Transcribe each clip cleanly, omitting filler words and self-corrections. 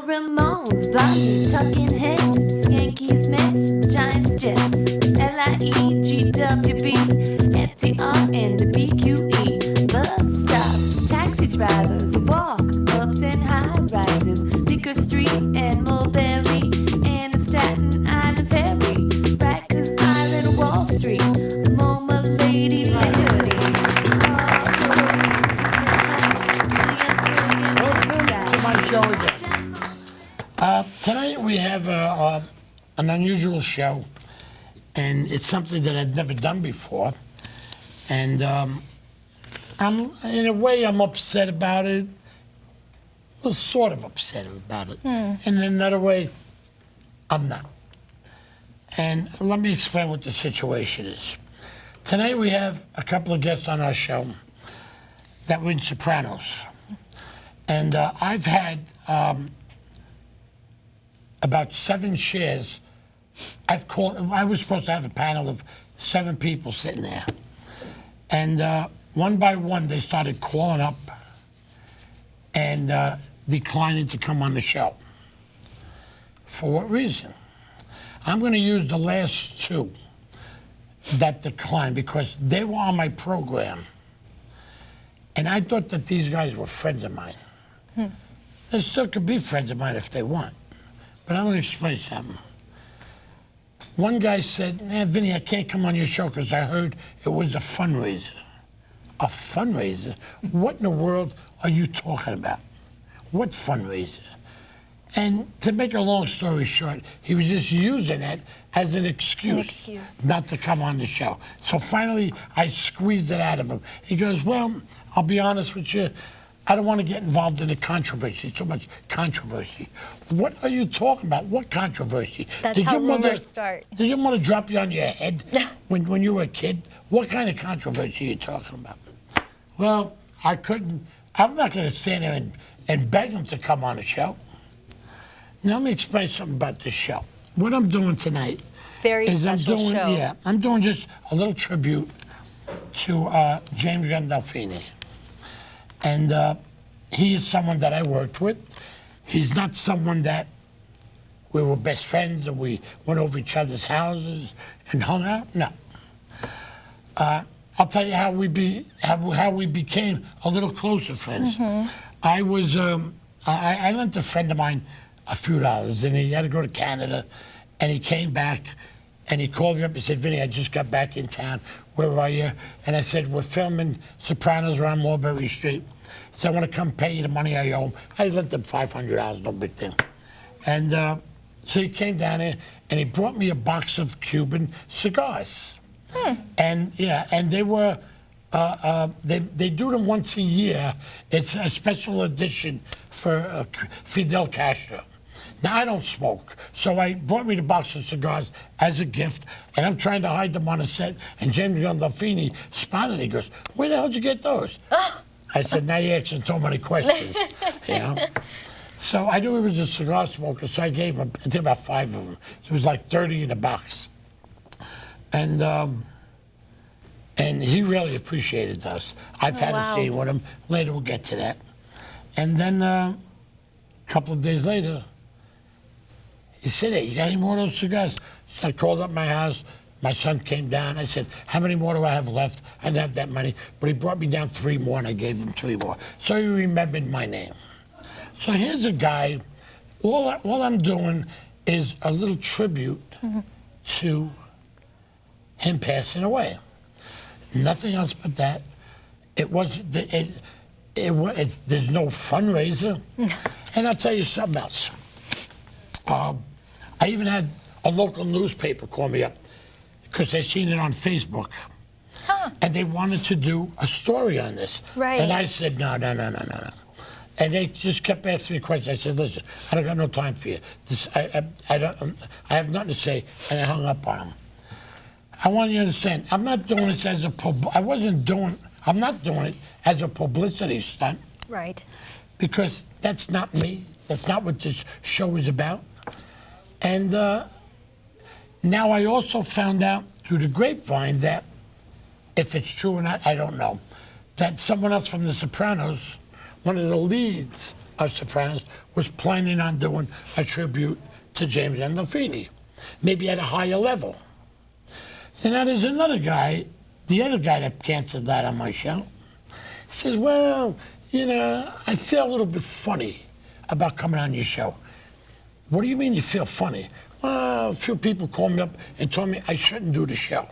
Ramones, Blondie, Talking Heads, Yankees, Mets, Giants, Jets, LIEGWB, FTR, and the BQE. Bus stops, taxi drivers, walk ups and high rises, Dicker Street and Mulberry, and the Staten Island Ferry, Rikers Island, Wall Street, MoMA, Lady Liberty. Welcome to my show again. Tonight we have an unusual show, and it's something that I've never done before. And in a way, I'm upset about it. Well, sort of upset about it. And in another way, I'm not. And let me explain what the situation is. Tonight we have a couple of guests on our show that were in Sopranos. And I've had about 7 shares. I was supposed to have a panel of 7 people sitting there. And one by one, they started calling up and declining to come on the show. For what reason? I'm going to use the last 2 that declined because they were on my program. And I thought that these guys were friends of mine. They still could be friends of mine if they want. But I'm going to explain something. One guy said, Vinny, I can't come on your show because I heard it was a fundraiser. A fundraiser? What in the world are you talking about? What fundraiser? And to make a long story short, he was just using it as an excuse not to come on the show. So finally, I squeezed it out of him. He goes, well, I'll be honest with you, I don't want to get involved in the controversy, too much controversy. What are you talking about? What controversy? That's how rumors start. Did your mother drop you on your head when you were a kid? What kind of controversy are you talking about? Well, I'm not going to stand there and beg him to come on the show. Now, let me explain something about this show. What I'm doing tonight is I'm doing just a little tribute to James Gandolfini. And he is someone that I worked with. He's not someone that we were best friends and we went over each other's houses and hung out. No. I'll tell you how we became a little closer friends. I lent a friend of mine a few dollars, and he had to go to Canada, and he came back, and he called me up and said, Vinny, I just got back in town. Where are you? And I said, we're filming Sopranos around Mulberry Street. He said, I want to come pay you the money I owe him. I lent him $500, no big thing. And so he came down here, and he brought me a box of Cuban cigars. And they were, they do them once a year. It's a special edition for Fidel Castro. Now, I don't smoke, so I brought me the box of cigars as a gift, and I'm trying to hide them on a set, and James Gandolfini spotted it. He goes, where the hell did you get those? I said, now you're asking too many questions, you know? So I knew he was a cigar smoker, so I gave him, I think about 5 of them. So it was like 30 in a box. And he really appreciated us. I've had a scene with him. Later we'll get to that. And then a couple of days later, he said, hey, you got any more of those cigars? So I called up my house. My son came down. I said, how many more do I have left? I didn't have that many. But he brought me down 3 more, and I gave him 3 more. So he remembered my name. So here's a guy. All I'm doing is a little tribute to him passing away. Nothing else but that. It wasn't. There's no fundraiser. And I'll tell you something else. I even had a local newspaper call me up because they seen it on Facebook. And they wanted to do a story on this. Right. And I said, no. And they just kept asking me questions. I said, listen, I don't got no time for you. I have nothing to say, and I hung up on them. I want you to understand, I'm not doing this as a I'm not doing it as a publicity stunt. Right. Because that's not me. That's not what this show is about. And now I also found out through the grapevine that, if it's true or not, I don't know, that someone else from The Sopranos, one of the leads of Sopranos was planning on doing a tribute to James Gandolfini, maybe at a higher level. And now there's another guy, the other guy that canceled that on my show, says, well, you know, I feel a little bit funny about coming on your show. What do you mean you feel funny? Well, a few people called me up and told me I shouldn't do the show.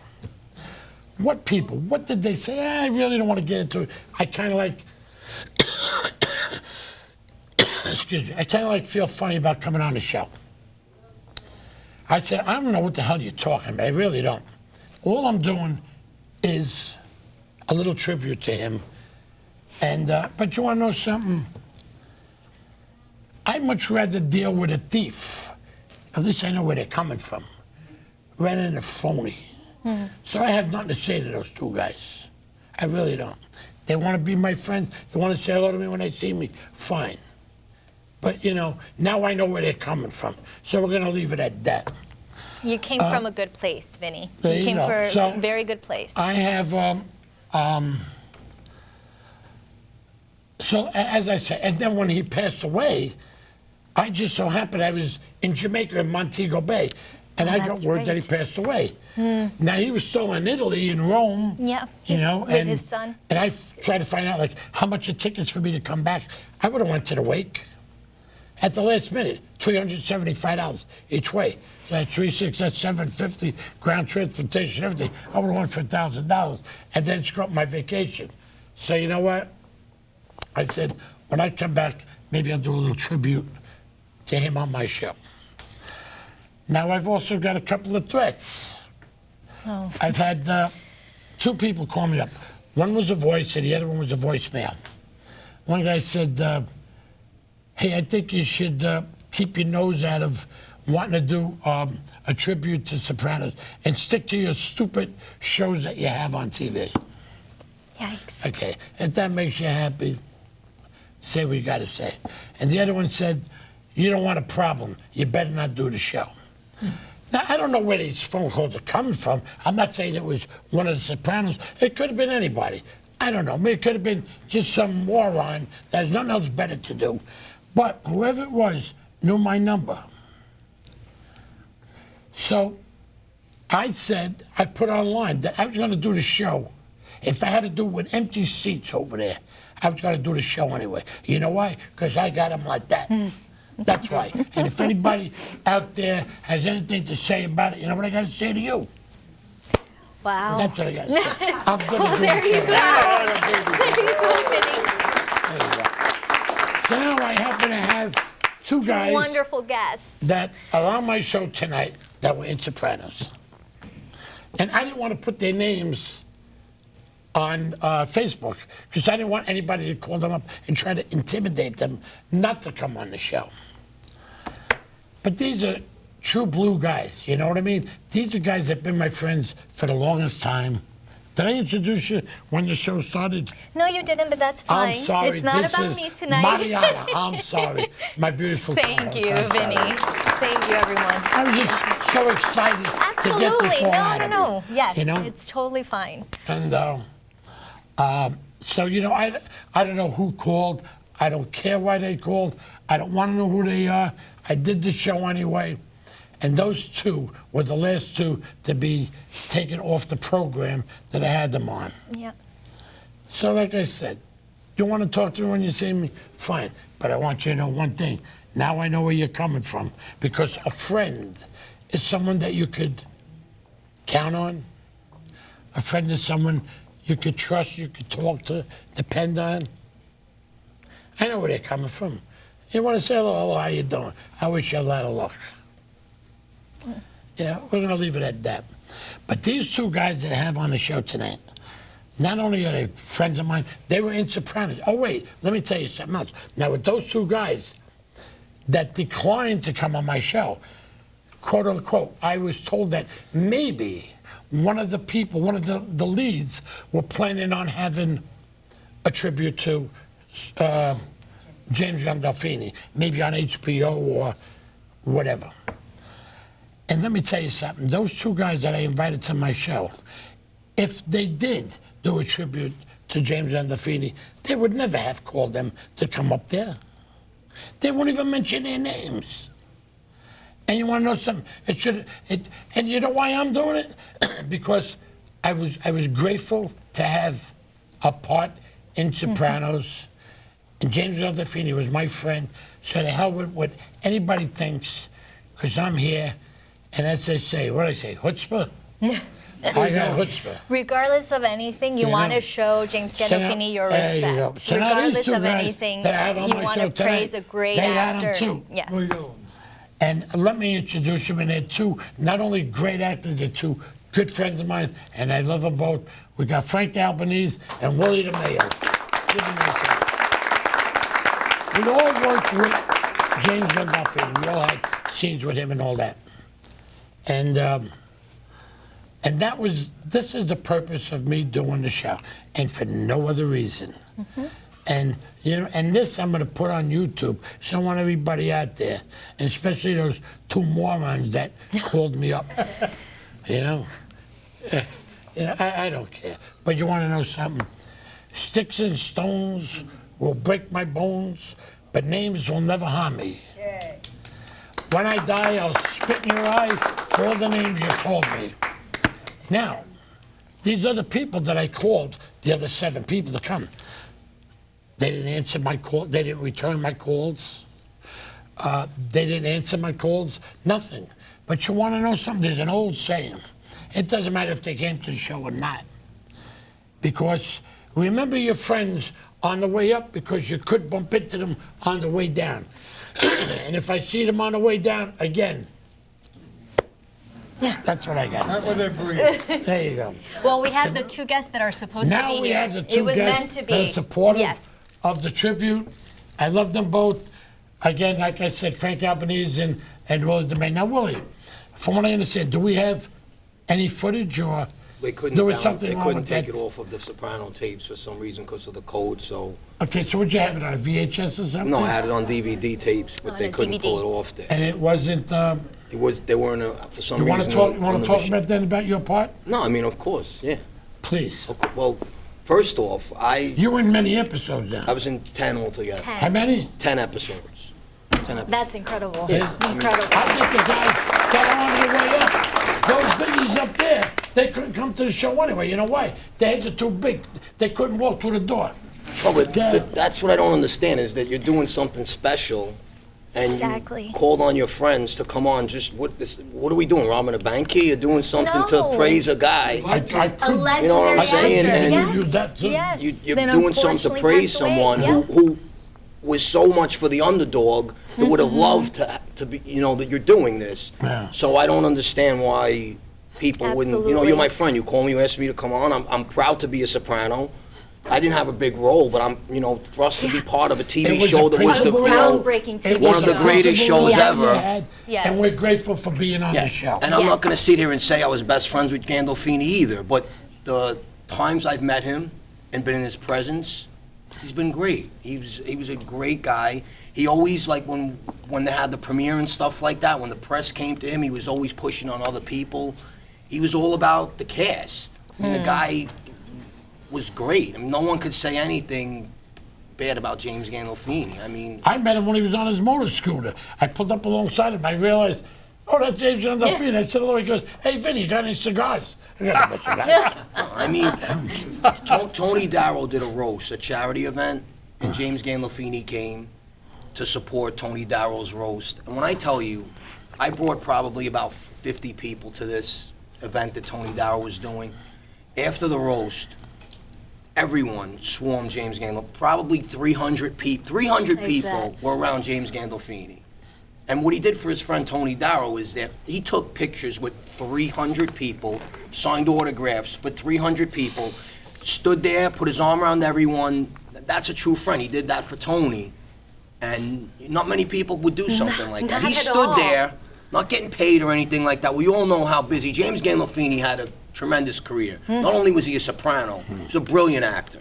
What people? What did they say? I really don't want to get into it. I kind of like, excuse me, I kind of like feel funny about coming on the show. I said, I don't know what the hell you're talking about. I really don't. All I'm doing is a little tribute to him. And but you want to know something? I'd much rather deal with a thief. At least I know where they're coming from, rather than a phony. So I have nothing to say to those two guys. I really don't. They want to be my friends. They want to say hello to me when they see me. Fine. But, you know, now I know where they're coming from. So we're going to leave it at that. You came from a good place, Vinny. There You came go. from So, a very good place. I have, so as I said, and then when he passed away, I just so happened I was in Jamaica in Montego Bay, and I got that's word that he right. passed away. Now he was still in Italy, in Rome. Yeah, you know, with and his son. And I tried to find out like how much the tickets for me to come back. I would have went to the wake. At the last minute, $375 each way. That's $3,600, that's $750, ground transportation, everything. I would have went for $1,000 and then screw up my vacation. So you know what? I said, when I come back, maybe I'll do a little tribute to him on my show. Now, I've also got a couple of threats. Oh. I've had two people call me up. One was a voice and the other one was a voicemail. One guy said, hey, I think you should keep your nose out of wanting to do a tribute to Sopranos and stick to your stupid shows that you have on TV. Yikes. Okay, if that makes you happy, say what you got to say. And the other one said, you don't want a problem. You better not do the show. Now, I don't know where these phone calls are coming from. I'm not saying it was one of the Sopranos. It could have been anybody. I don't know. I mean, it could have been just some moron that has nothing else better to do. But whoever it was knew my number. So I said, I put online that I was going to do the show. If I had to do it with empty seats over there, I was going to do the show anyway. You know why? Because I got them like that. That's why. And if anybody out there has anything to say about it, you know what I got to say to you? Wow. That's what I got to say. I'm going to do There the you show. go. There you go, Vinny. There you go. So now I happen to have two guys Wonderful guests. that are on my show tonight that were in Sopranos. And I didn't want to put their names on Facebook because I didn't want anybody to call them up and try to intimidate them not to come on the show. But these are true blue guys, you know what I mean? These are guys that have been my friends for the longest time. Did I introduce you when the show started? No, you didn't, but that's fine. I'm sorry. It's not this about is me tonight. Mariana, I'm sorry. My beautiful Thank co-host, you, I'm Vinny. sorry. Thank you, everyone. I was just so excited to get Absolutely. this all out of No. me, Yes, you know? it's totally fine. And so, you know, I don't know who called. I don't care why they called. I don't want to know who they are. I did the show anyway. And those two were the last two to be taken off the program that I had them on. Yeah. So like I said, you want to talk to me when you see me? Fine. But I want you to know one thing. Now I know where you're coming from. Because a friend is someone that you could count on. A friend is someone you could trust, you could talk to, depend on. I know where they're coming from. You want to say hello, how you doing? I wish you a lot of luck. You know, we're going to leave it at that. But these two guys that I have on the show tonight, not only are they friends of mine, they were in Sopranos. Oh, wait, let me tell you something else. Now, with those two guys that declined to come on my show, quote unquote, I was told that maybe one of the people, one of the leads, were planning on having a tribute to James Gandolfini, maybe on HBO or whatever. And let me tell you something. Those two guys that I invited to my show, if they did do a tribute to James Gandolfini, they would never have called them to come up there. They won't even mention their names. And you want to know something? And you know why I'm doing it? Because I was grateful to have a part in Sopranos. And James Gandolfini was my friend. So the hell with what anybody thinks, because I'm here. And as they say, what do I say? Chutzpah? I got chutzpah. Regardless of anything, you want to show James Gandolfini your respect. So Regardless of anything, you want to praise a great actor. Too. Yes. And let me introduce them, and they're two, not only great actors, they're two good friends of mine, and I love them both. We got Frank Albanese and Willie DeMayo. We all worked with James Gandolfini. We all had scenes with him and all that. And this is the purpose of me doing the show, and for no other reason. And and this I'm going to put on YouTube, so I want everybody out there, and especially those two morons that called me up. I don't care. But you want to know something? Sticks and stones will break my bones, but names will never harm me. When I die, I'll spit in your eye for all the names you called me. Now, these are the people that I called, the other 7 people to come. They didn't answer my call. They didn't return my calls. They didn't answer my calls. Nothing. But you want to know something? There's an old saying. It doesn't matter if they came to the show or not. Because remember your friends on the way up, because you could bump into them on the way down. And if I see them on the way down, again, that's what I got. There you go. Well, we have the 2 guests that are supposed to be here. Now we have the 2 it was guests meant to be. that are supportive Yes. of the tribute. I love them both. Again, like I said, Frank Albanese and Willie DeMayo. Now, Willie, from what I understand, do we have any footage or They couldn't, there was something they wrong couldn't with take that? it off of the Soprano tapes for some reason because of the code, so... Okay, so would you have it on VHS or something? No, I had it on DVD tapes, but On they a couldn't DVD. pull it off there. And it wasn't... They weren't, for some you reason... want to talk? You on want the to talk machine. about then about your part? No, I mean, of course, yeah. Please. Okay, well, first off, You were in many episodes now. I was in 10 altogether. 10. How many? 10 episodes. 10 episodes. That's incredible. Yeah. Incredible. I think the guys that are on their way up, those biggies up there, they couldn't come to the show anyway. You know why? Their heads are too big. They couldn't walk through the door. Oh, but Yeah. that's what I don't understand, is that you're doing something special, and Exactly. you called on your friends to come on. Just what are we doing? Robbing a bank here? You're doing something No. to praise a guy. I A couldn't. legendary You know what I'm saying? actor. And yes. you that too. Yes. You're Then doing something to unfortunately praise passed away. someone Yeah. who was so much for the underdog that would have loved to be, that you're doing this. Yeah. So I don't understand why people wouldn't, Absolutely. you're my friend, you call me, you ask me to come on, I'm proud to be a Soprano. I didn't have a big role, but for us to be part of a It TV was show a that was the, groundbreaking TV one of the show. greatest shows Yes. ever. Yes. And we're grateful for being on the show. And I'm Yes. not going to sit here and say I was best friends with Gandolfini either, but the times I've met him and been in his presence, he's been great. He was a great guy. He always, like, when they had the premiere and stuff like that, when the press came to him, he was always pushing on other people. He was all about the cast. I mean, the guy was great. I mean, no one could say anything bad about James Gandolfini. I mean... I met him when he was on his motor scooter. I pulled up alongside him. I realized, oh, that's James Gandolfini. I said hello. He goes, hey, Vinny, you got any cigars? I got no cigars. I mean, Tony Darrow did a roast, a charity event, and James Gandolfini came to support Tony Darrow's roast. And when I tell you, I brought probably about 50 people to this event that Tony Darrow was doing. After the roast, everyone swarmed James Gandolfini. Probably 300 people. 300 people bet. were around James Gandolfini. And what he did for his friend Tony Darrow is that he took pictures with 300 people, signed autographs for 300 people, stood there, put his arm around everyone. That's a true friend. He did that for Tony. And not many people would do something like that. Not He at stood all. there, not getting paid or anything like that. We all know how busy. James Gandolfini had a tremendous career. Not only was he a soprano, he was a brilliant actor.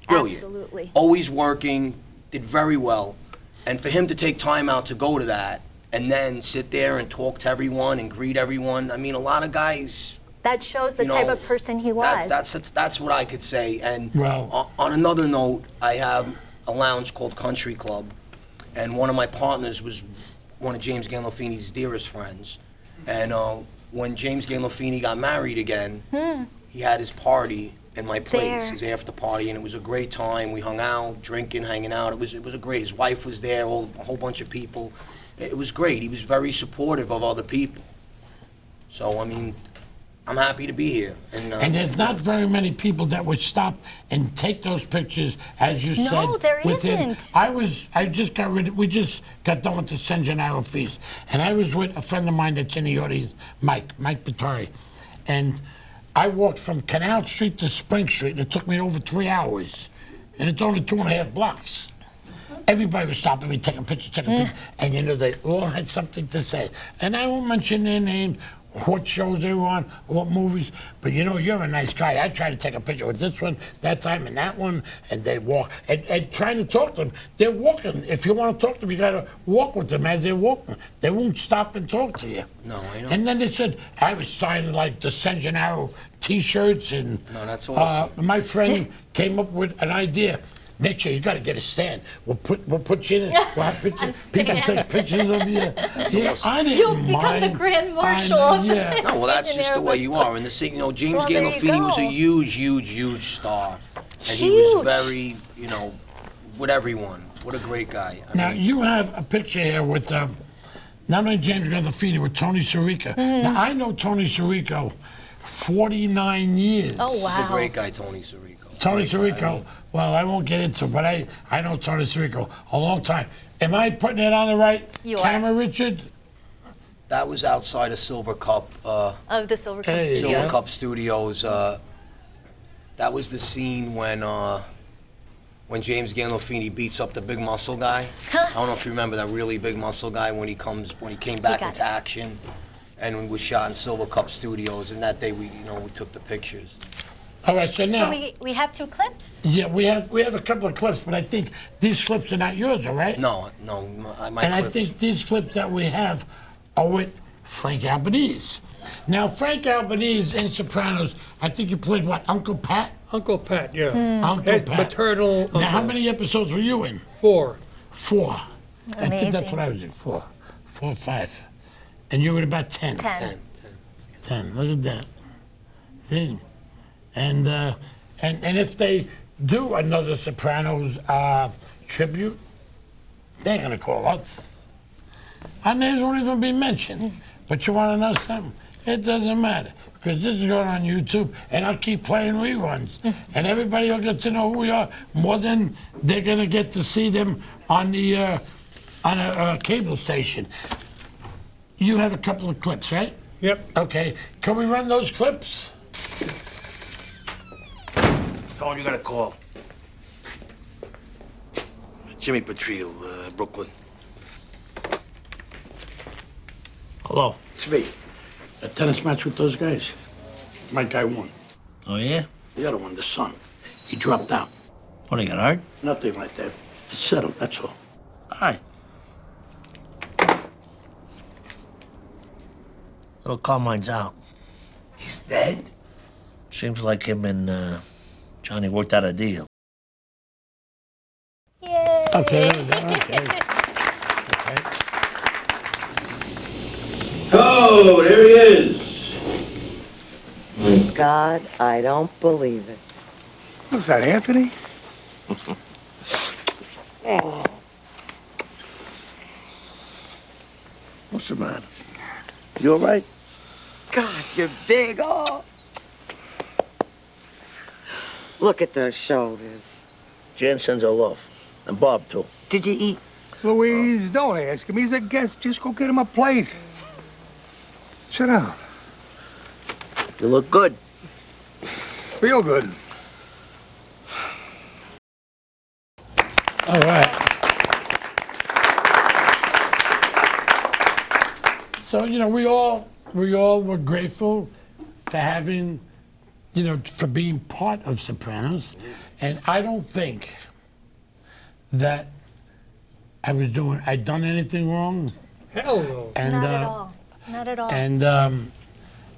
Brilliant. Absolutely. Always working, did very well. And for him to take time out to go to that and then sit there and talk to everyone and greet everyone, I mean, a lot of guys... That shows the you know, type of person he was. That's what I could say. And Well- on another note, I have a lounge called Country Club. and one of my partners was one of James Gandolfini's dearest friends. And when James Gandolfini got married again, he had his party in my place, his after party, and it was a great time. We hung out, drinking, hanging out. It was a great. His wife was there, a whole bunch of people. It was great. He was very supportive of other people. So I mean, I'm happy to be here. And there's not very many people that would stop and take those pictures, as you said. No, there with him. isn't. We just got done with the San Gennaro feast, and I was with a friend of mine that's in the audience, Mike Vittori, and I walked from Canal Street to Spring Street, and it took me over 3 hours, and it's only 2.5 blocks. Everybody was stopping me, taking pictures, and you know, they all had something to say. And I won't mention their names, what shows they were on, what movies, but you know, you're a nice guy. I tried to take a picture with this one, that time, and that one, and they walk, and trying to talk to them. They're walking. If you want to talk to them, you got to walk with them as they're walking. They won't stop and talk to you. No, I know. And then they said, I was signing like the San Gennaro T-shirts, and No, that's awesome. my friend came up with an idea. Next year, you got to get a stand. We'll put you in it. We'll have pictures. People take pictures of you. Yeah, I didn't You'll mind. become the grand marshal. Yeah. No, well, that's just the way you are. And you know, James Well, there you Gandolfini was a go. huge star, and he was very, you know, with everyone. What a great guy. Now you have a picture here with not only James Gandolfini, with Tony Sirico. Now I know Tony Sirico 49 years. Oh, He's a wow. great guy, Tony Sirico. Tony Sirico, well, I won't get into it, but I know Tony Sirico a long time. Am I putting it on the right You camera, Richard? That was outside of Silver Cup. Of the Silver Cup Hey, Studios. Silver Cup Studios. That was the scene when James Gandolfini beats up the big muscle guy. I don't know if you remember that really big muscle guy when he came back got into it. action, and we was shot in Silver Cup Studios. And that day we took the pictures. All right, so now. So we have 2 clips? Yeah, we have a couple of clips, but I think these clips are not yours, all right? No, my And clips. I think these clips that we have are with Frank Albanese. Now, Frank Albanese in Sopranos, I think you played what, Uncle Pat? Uncle Pat, yeah. Uncle Head Pat. maternal uncle. Now, how many episodes were you in? 4. 4. I think that's Amazing. what I was in, 4 or 5. And you were about 10. 10. 10. Look at that thing. And if they do another Sopranos tribute, they're gonna call us. Our names won't even be mentioned. But you wanna know something? It doesn't matter, because this is going on YouTube, and I'll keep playing reruns. And everybody will get to know who we are more than they're gonna get to see them on a cable station. You have a couple of clips, right? Yep. Okay, can we run those clips? Tell him you got a call. Jimmy Patriel, Brooklyn. Hello. It's me. A tennis match with those guys. My guy won. Oh, yeah? The other one, the son, he dropped out. What, he got hurt? Nothing like that. It's settled, that's all. All right. Little Carmine's out. He's dead? Seems like him and Johnny worked out a deal. Yay! Okay, okay. Oh, there he is. God, I don't believe it. Was that Anthony? What's the matter? You all right? God, you're big. Oh. Look at those shoulders. Jan sends her off. And Bob, too. Did you eat? Louise, don't ask him. He's a guest. Just go get him a plate. Sit down. You look good. Feel good. All right. So, you know, we all were grateful for having, you know, for being part of Sopranos. And I don't think that I'd done anything wrong. Hell no. And, Not at all. Not at all.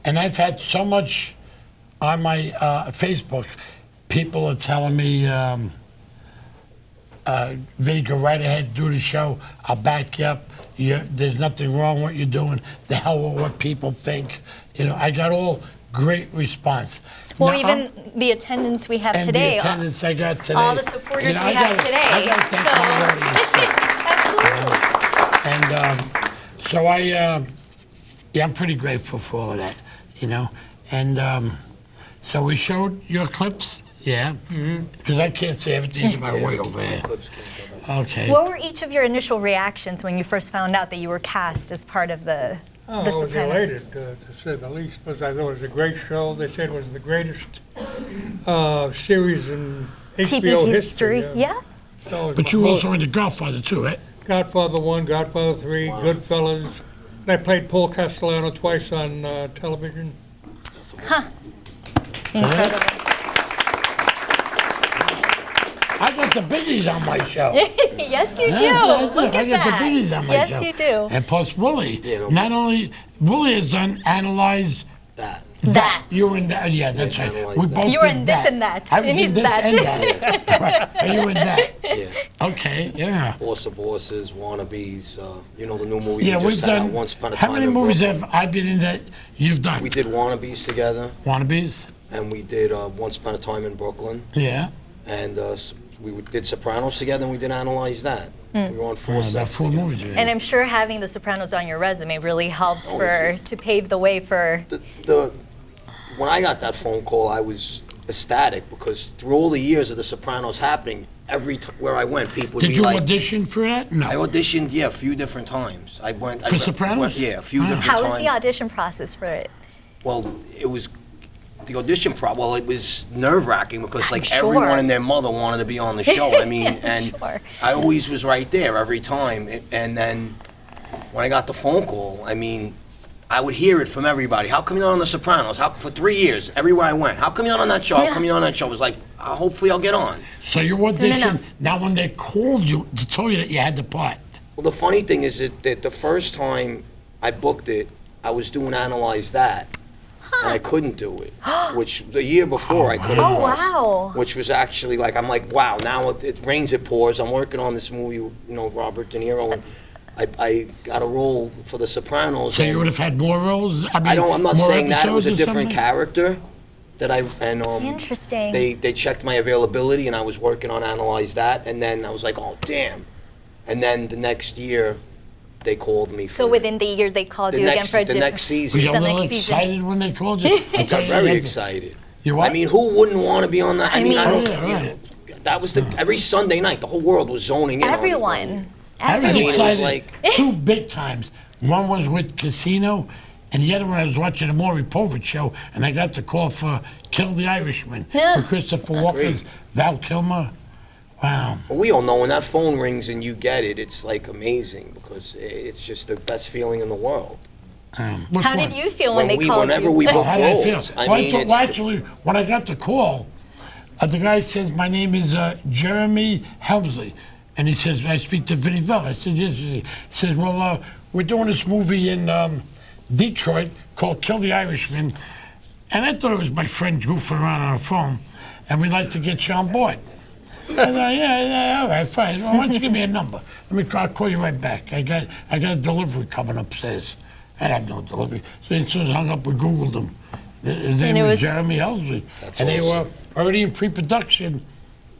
And I've had so much on my Facebook. People are telling me Vinny, go right ahead, do the show. I'll back you up. There's nothing wrong with what you're doing. The hell with what people think. You know, I got all great response. Well, Now, even the attendance we have and today. the attendance I got today. All the supporters You know, we have today. I gotta thank my audience. Absolutely. And so I'm pretty grateful for all of that, you know. And so we showed your clips, yeah, because I can't see everything in my way over here. Okay. What were each of your initial reactions when you first found out that you were cast as part of the I The was Sopranos? elated, to say the least, because I thought it was a great show. They said it was the greatest series in HBO TV history, yeah. So it was But you both also into Godfather too, right? Godfather 1, Godfather 3, Goodfellas. And I played Paul Castellano twice on television. Incredible. I got the biggies on my show. Yes, you do. Yes, I do. Look I at got the that. biggies on my show. Yes, you do. And plus Willie. Not only Willie has done analyze That. That. you were in that. Yeah, that's right. analyze We that. both You were did in this that. and that, I was and in he's this that. and that. Right. Are you in that? Yeah. Okay, yeah. Boss of Bosses, Wannabes, you know the new movie Yeah, we we've just had out, done. Once Upon a How Time many in movies Brooklyn. have I been in that you've done? We did Wannabes together, Wannabes? and we did Once Upon a Time in Brooklyn, Yeah. and did Sopranos together, and we did Analyze That. We were on four About sets 4 together. movies. And I'm sure having The Sopranos on your resume really helped to pave the way for. When I got that phone call, I was ecstatic because through all the years of The Sopranos happening, where I went, people would Did be you like, audition for that? No. I auditioned, a few different times. I went For Sopranos? Yeah, a few Wow. different How times. was the audition process for it? Well, it was the audition well, it was nerve-wracking because like sure. everyone and their mother wanted to be on the show. I mean, and Sure. I always was right there every time. And then when I got the phone call, I mean, I would hear it from everybody. How come you're not on The Sopranos? For 3 years, everywhere I went. How come you're not on that show? How come you're not on that show? It was like, hopefully I'll get on. So you Soon auditioned. enough. Now, when they called you to tell you that you had the part, Well, the funny thing is that the first time I booked it, I was doing Analyze That. And I couldn't do it, which the year before I couldn't. Oh, wow. Which was actually like, I'm like, wow, now it rains, it pours. I'm working on this movie, Robert De Niro, and I got a role for The Sopranos. so and you would have had more roles. I mean, I'm not more saying that it was a episodes or different something? character Interesting. They checked my availability, and I was working on Analyze That, and then I was like, oh, damn. And then the next year, they called me. So for within the year, they called the you next, again for a the different. next Were season. you a The little next season. excited when they called you? I got very excited. You what? I mean, who wouldn't want to be on that? I mean, I mean- don't. Yeah, right. That was every Sunday night. The whole world was zoning in. on it. Everyone. I was I mean, it was excited like- 2 big times. One was with Casino, and the other one I was watching the Maury Povich show, and I got the call for Kill the Irishman with Christopher Walken, Val Kilmer. Wow. Well, we all know when that phone rings and you get it, it's like amazing because it's just the best feeling in the world. Which How one? did you feel when they called Whenever you? we book How did I roles, feel? I Well, mean, well, it's actually, when I got the call, the guy says, my name is Jeremy Helmsley. And he says, I speak to Vinny Vella. I said, yes. He says, well, we're doing this movie in Detroit called Kill the Irishman. And I thought it was my friend goofing around on the phone. And we'd like to get you on board. I thought, yeah, all right, fine. Well, why don't you give me a number? I'll call you right back. I got a delivery coming upstairs. I have no delivery. So as soon as I hung up, we Googled him. His name it was was- Jeremy Helmsley. That's And they were awesome. already in pre-production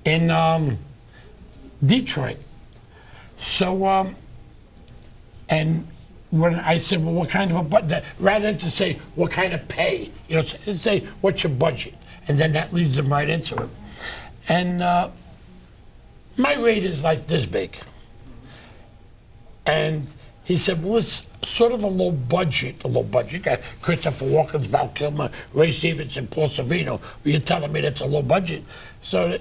in Detroit. So, and when I said, well, what kind of a budget, rather than to say, what kind of pay, say, what's your budget? And then that leads them right into it. And my rate is like this big. And he said, well, it's sort of a low budget. Got Christopher Walken, Val Kilmer, Ray Stevenson, Paul Sorvino. You're telling me that's a low budget? So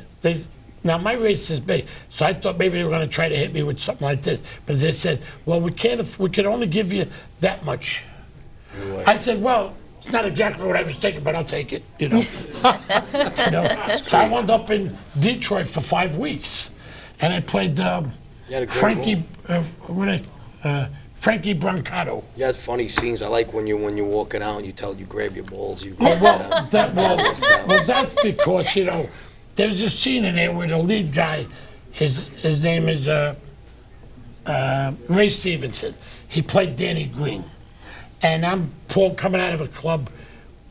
now my rate's this big. So I thought maybe they were going to try to hit me with something like this. But they said, well, we can only give you that much. I said, well, it's not exactly what I was thinking, but I'll take it, So I wound up in Detroit for 5 weeks. And I played Frankie Brancato. You had funny scenes. I like when you're walking out and you grab your balls. Well, that's because, there was a scene in there where the lead guy, His name is Ray Stevenson. He played Danny Green. And I'm Paul coming out of a club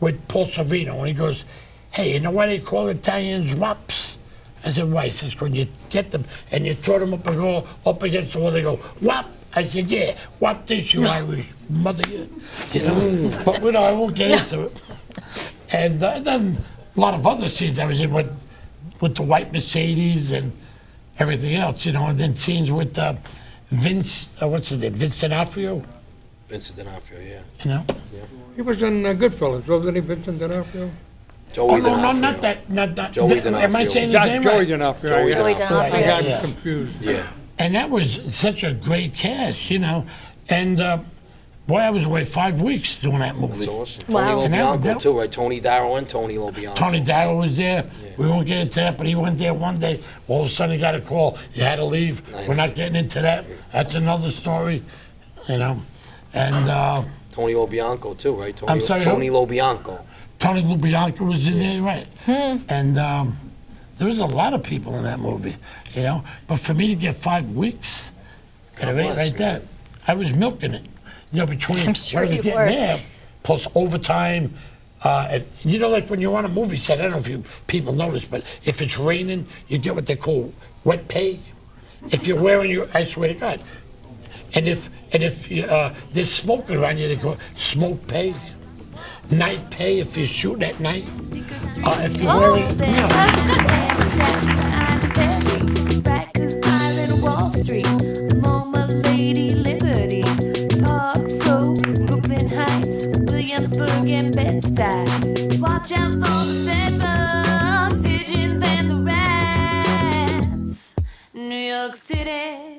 with Paul Sorvino, and he goes, "Hey, you know why they call Italians wops?" I said, "Why?" He says, "When you get them and you throw them up and go up against the wall, they go, wop." I said, "Yeah, wop this, you Irish mother, you know." But I won't get into it. And then a lot of other scenes I was in with the white Mercedes and everything else, you know, and then scenes with Vince, what's his name, Vince D'Onofrio, Vincent D'Onofrio, yeah. you know. He was in Goodfellas, wasn't he, Vincent D'Onofrio? Joey Oh, no, D'Onofrio. not that. Joey Am I saying his That's name Joey right? D'Onofrio. Joey yeah. Joey D'Onofrio. I D'Onofrio. got Yeah. confused. Yeah. And that was such a great cast, you know. And boy, I was away 5 weeks doing that movie. That's awesome. Wow. Tony And that- LoBianco, too, right? Tony Darrow and Tony LoBianco. Tony Darrow was there. We won't get into that, but he went there one day. All of a sudden, he got a call. You had to leave. We're not getting into that. That's another story, you know. And Tony LoBianco, too, right? I'm sorry, who? Tony LoBianco. Tony LuBianco was in there, right? And there was a lot of people in that movie, you know. But for me to get 5 weeks, God right bless, that, I was milking it. You know, between I'm sure what I was you getting were. there, plus overtime. And you know, like when you're on a movie set, I don't know if you people notice, but if it's raining, you get what they call wet pay. If you're wearing your, I swear to God. And if you, there's smoke around you, they call smoke pay. Night pay if you're shooting at night. If you're wearing, Rikers Island, Wall Street, MoMA, Lady Liberty, Park Slope, Brooklyn Heights, Williamsburg, and Bed-Stuy. Watch out for the bedbugs, pigeons, and the rats. New York City.